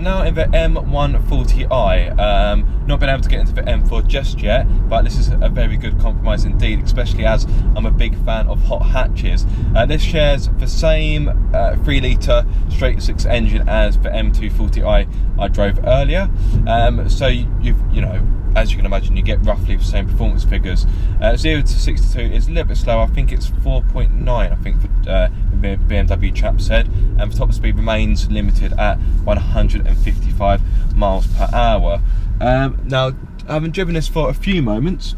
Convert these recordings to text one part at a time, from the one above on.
I'm now in the M140i. Not been able to get into the M4 just yet, but this is a very good compromise indeed, especially as I'm a big fan of hot hatches. This shares the same 3 litre straight 6 engine as the M240i I drove earlier. So you know, as you can imagine, you get roughly the same performance figures. 0 to 62 is a little bit slower. I think it's 4.9. I think the BMW chap said, and the top speed remains limited at 155 miles per hour. Now, having driven this for a few moments,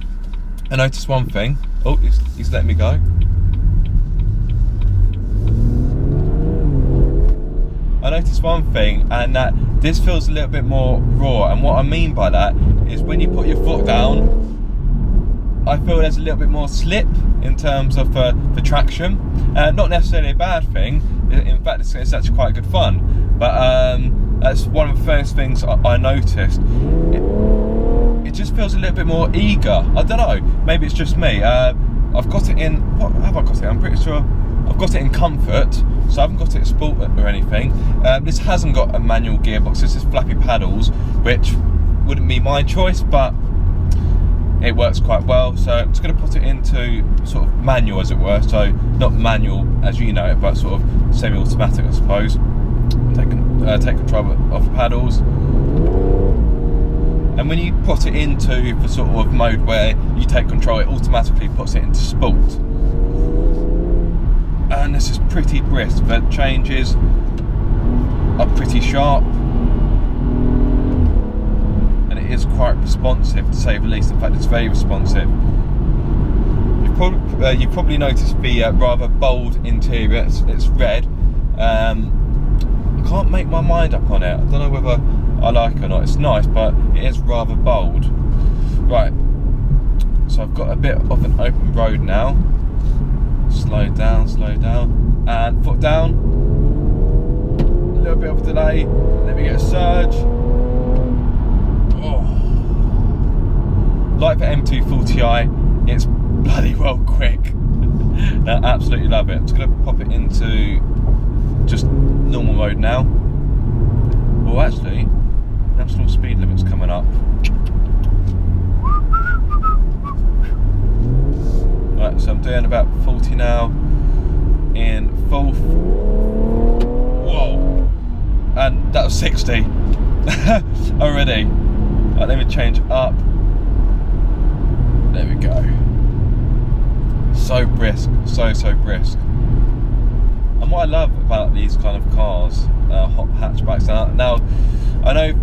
I noticed one thing. Oh, he's letting me go. I noticed one thing, and that this feels a little bit more raw, and what I mean by that is when you put your foot down, I feel there's a little bit more slip in terms of the traction. Not necessarily a bad thing, in fact it's actually quite good fun, but that's one of the first things I noticed. It just feels a little bit more eager. I don't know, maybe it's just me. I've got it in, what have I got it? I'm pretty sure I've got it in comfort, so I haven't got it in sport or anything. This hasn't got a manual gearbox, this is flappy paddles, which wouldn't be my choice, but it works quite well. So I'm just going to put it into sort of manual, as it were, so not manual as you know it, but sort of semi-automatic, I suppose. Take control of the paddles, and when you put it into the sort of mode where you take control, it automatically puts it into sport. And this is pretty brisk. The changes are pretty sharp, and it is quite responsive, to say the least. In fact, it's very responsive. You've probably noticed the rather bold interior. It's red. I can't make my mind up on it. I don't know whether I like it or not. It's nice, but it is rather bold. Right, so I've got a bit of an open road now. Slow down, and foot down. A little bit of a delay. Let me get a surge. Oh. Like the M240i, it's bloody well quick. I absolutely love it. I'm just going to pop it into just normal mode now. Oh, actually, national speed limit's coming up. Right, so I'm doing about 40 now in full. Whoa, and that was 60 already. Right, let me change up. There we go. So brisk, so brisk. And what I love about these kind of cars, hot hatchbacks. Now I know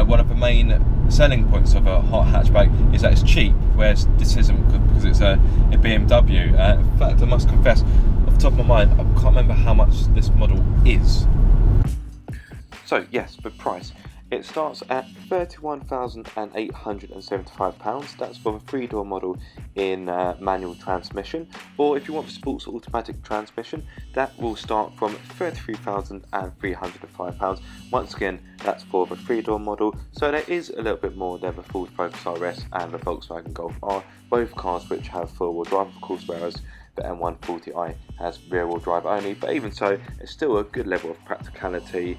one of the main selling points of a hot hatchback is that it's cheap, whereas this isn't, because it's a BMW. In fact, I must confess, off the top of my mind, I can't remember how much this model is. So yes, the price. It starts at £31,875. That's for the 3-door model in manual transmission. Or if you want the sports automatic transmission, that will start from £33,305. Once again, that's for the 3-door model. So there is a little bit more than the Ford Focus RS and the Volkswagen Golf R, both cars which have 4-wheel drive, of course, whereas the M140i has rear-wheel drive only. But even so, it's still a good level of practicality,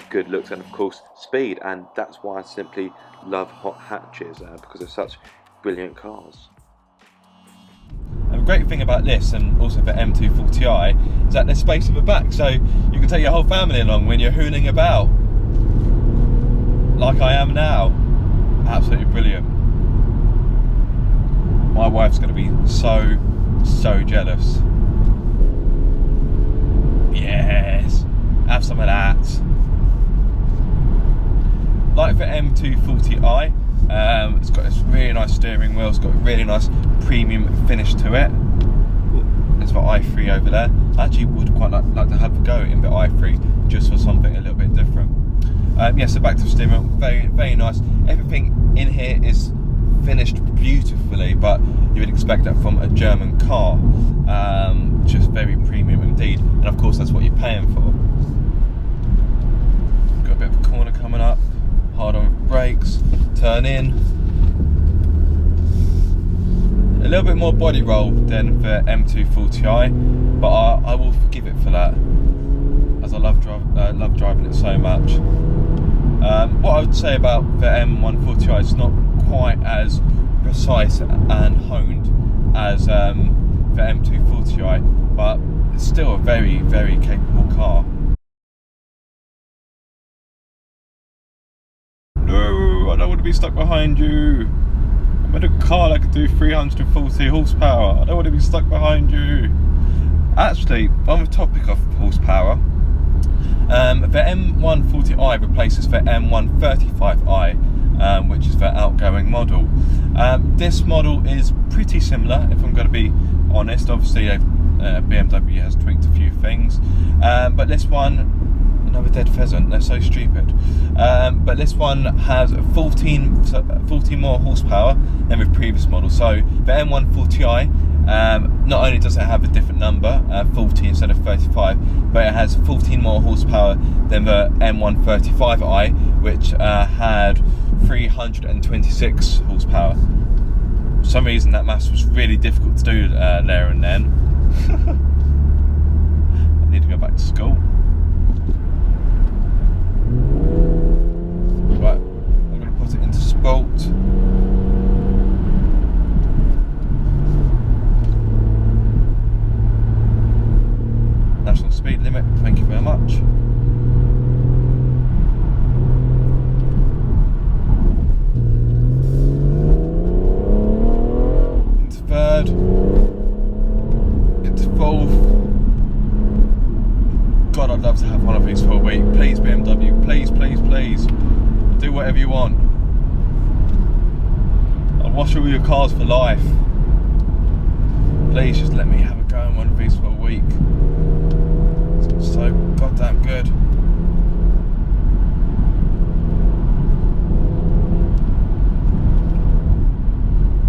good looks, and of course speed, and that's why I simply love hot hatches, because they're such brilliant cars. And the great thing about this, and also the M240i, is that there's space in the back, so you can take your whole family along when you're hooning about, like I am now. Absolutely brilliant. My wife's going to be so jealous. Yes, have some of that. Like the M240i, it's got this really nice steering wheel, it's got a really nice premium finish to it. There's the i3 over there. I actually would quite like to have a go in the i3, just for something a little bit different. Yes, so back to the steering wheel, very nice. Everything in here is finished beautifully, but you would expect that from a German car. Just very premium indeed, and of course that's what you're paying for. Got a bit of a corner coming up. Hard on brakes, turn in. A little bit more body roll than the M240i, but I will forgive it for that, as I love driving it so much. What I would say about the M140i, it's not quite as precise and honed as the M240i, but it's still a very, very capable car. No, I don't want to be stuck behind you. I'm in a car that can do 340 horsepower. I don't want to be stuck behind you. Actually, on the topic of horsepower, the M140i replaces the M135i, which is the outgoing model. This model is pretty similar, if I'm going to be honest. Obviously, BMW has tweaked a few things, but this one, another dead pheasant, they're so stupid. But this one has 14 more horsepower than the previous model. So the M140i, not only does it have a different number, 40 instead of 35, but it has 14 more horsepower than the M135i, which had 326 horsepower. For some reason that maths was really difficult to do there and then. I need to go back to school. Right, I'm going to put it into sport. National speed limit, thank you very much. Into third. Into fourth. God, I'd love to have one of these for a week. Please, BMW, please, please, please. Do whatever you want. I'll wash all your cars for life. Please just let me have a go in one of these for a week. It's so goddamn good.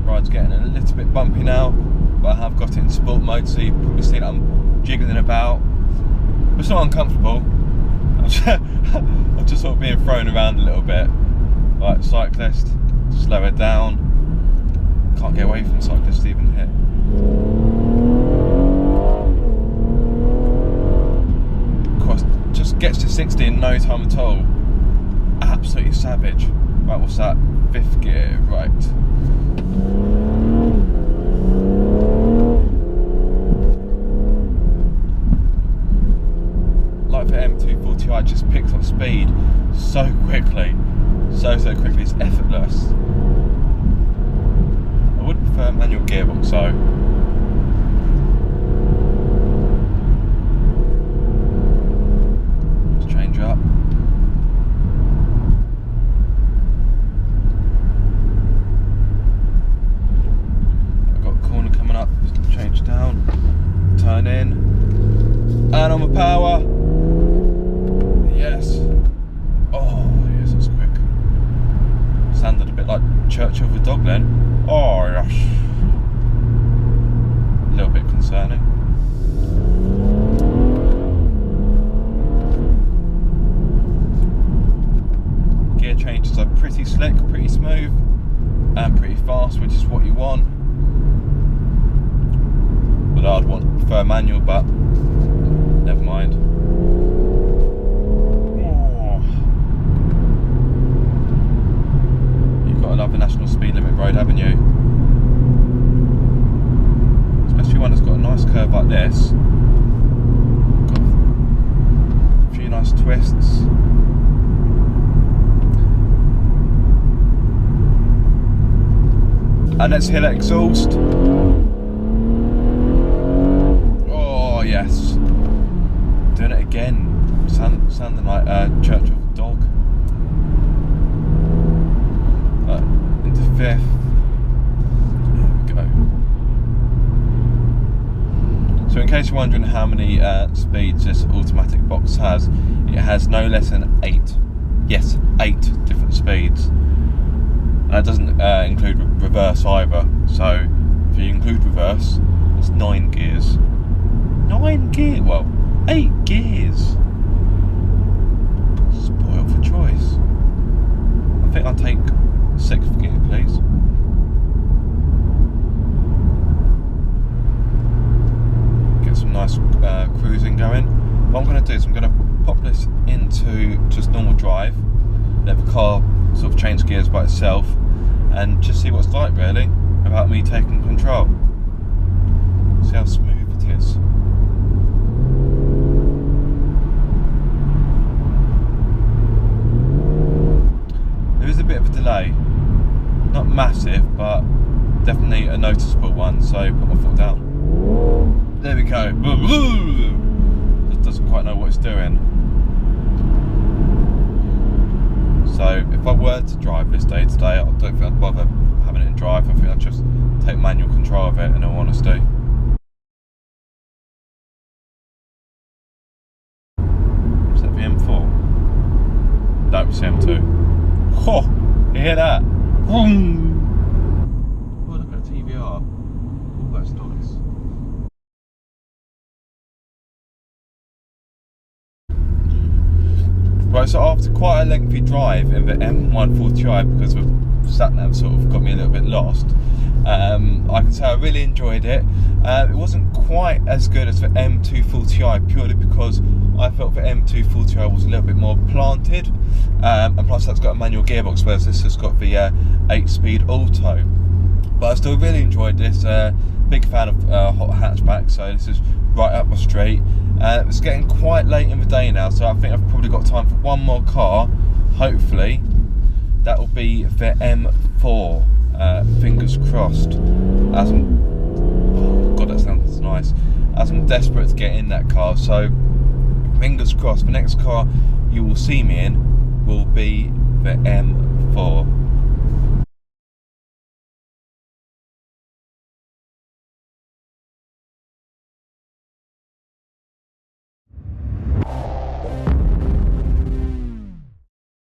Ride's getting a little bit bumpy now, but I have got it in sport mode, so you've probably seen I'm jiggling about. But it's not uncomfortable. I'm just sort of being thrown around a little bit. Like cyclist, slow her down. Can't get away from cyclists even here. Of course, just gets to 60 in no time at all. Absolutely savage. Right, what's that? 5th gear, right. Like the M240i, just picks up speed so quickly. So quickly, it's effortless. I would prefer a manual gearbox though. Let's change up. I've got a corner coming up, change down, turn in, and on the power. Yes. Oh, yes, that's quick. Sounded a bit like Church of the Dog then. Oh, yes. A little bit concerning. Gear changes are pretty slick, pretty smooth, and pretty fast, which is what you want. But I'd prefer manual, but never mind. Love the national speed limit road, haven't you? Especially one that's got a nice curve like this. Got a few nice twists. And let's hear that exhaust. Oh yes. Doing it again. Sounding like Church of the Dog. Into 5th. There we go. So in case you're wondering how many speeds this automatic box has, it has no less than 8. Yes, 8 different speeds. And that doesn't include reverse either. So if you include reverse, it's 9 gears. 9 gears? Well, 8 gears. Spoiled for choice. I think I'll take 6th gear, please. Get some nice cruising going. What I'm going to do is I'm going to pop this into just normal drive, let the car sort of change gears by itself and just see what it's like really, without me taking control. See how smooth it is. There is a bit of a delay, not massive, but definitely a noticeable one, so put my foot down. There we go. Just doesn't quite know what it's doing. So if I were to drive this day today, I don't think I'd bother having it in drive. I think I'd just take manual control of it, in all honesty. Is that the M4? No, it's the M2. Oh, you hear that? Oh, look at the TVR. Oh, that's nice. Right, so after quite a lengthy drive in the M140i, because the sat-nav sort of got me a little bit lost, I can say I really enjoyed it. It wasn't quite as good as the M240i, purely because I felt the M240i was a little bit more planted, and plus that's got a manual gearbox, whereas this has got the 8-speed auto. But I still really enjoyed this. Big fan of hot hatchback, so this is right up my street. It's getting quite late in the day now, so I think I've probably got time for one more car. Hopefully that will be the M4. Fingers crossed. As I'm, oh god, that sounds nice. As I'm desperate to get in that car, so fingers crossed. The next car you will see me in will be the M4.